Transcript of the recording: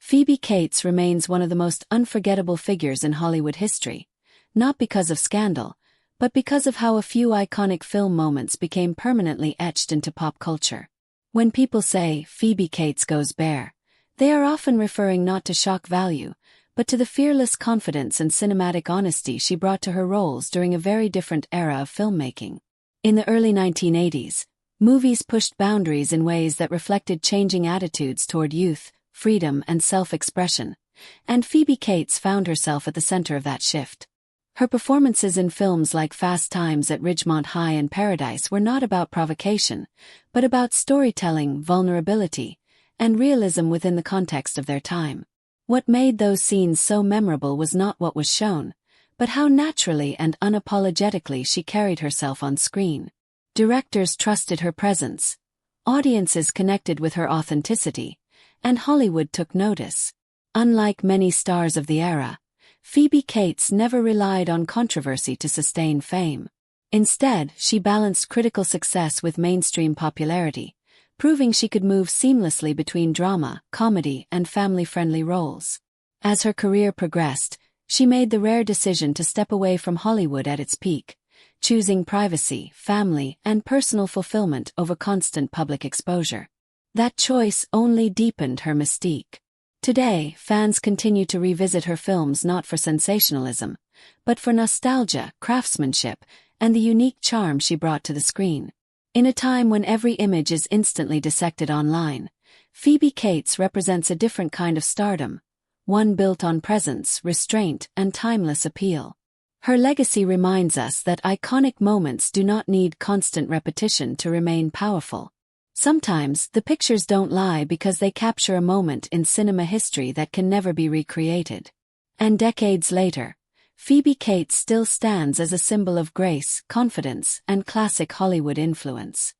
Phoebe Cates remains one of the most unforgettable figures in Hollywood history, not because of scandal, but because of how a few iconic film moments became permanently etched into pop culture. When people say Phoebe Cates goes bare, they are often referring not to shock value, but to the fearless confidence and cinematic honesty she brought to her roles during a very different era of filmmaking. In the early 1980s, movies pushed boundaries in ways that reflected changing attitudes toward youth, freedom, and self-expression, and Phoebe Cates found herself at the center of that shift. Her performances in films like Fast Times at Ridgemont High and Paradise were not about provocation, but about storytelling, vulnerability, and realism within the context of their time. What made those scenes so memorable was not what was shown, but how naturally and unapologetically she carried herself on screen. Directors trusted her presence, audiences connected with her authenticity, and Hollywood took notice. Unlike many stars of the era, Phoebe Cates never relied on controversy to sustain fame. Instead, she balanced critical success with mainstream popularity, proving she could move seamlessly between drama, comedy, and family-friendly roles. As her career progressed, she made the rare decision to step away from Hollywood at its peak, choosing privacy, family, and personal fulfillment over constant public exposure. That choice only deepened her mystique. Today, fans continue to revisit her films not for sensationalism, but for nostalgia, craftsmanship, and the unique charm she brought to the screen. In a time when every image is instantly dissected online, Phoebe Cates represents a different kind of stardom, one built on presence, restraint, and timeless appeal. Her legacy reminds us that iconic moments do not need constant repetition to remain powerful. Sometimes, the pictures don't lie because they capture a moment in cinema history that can never be recreated. And decades later, Phoebe Cates still stands as a symbol of grace, confidence, and classic Hollywood influence.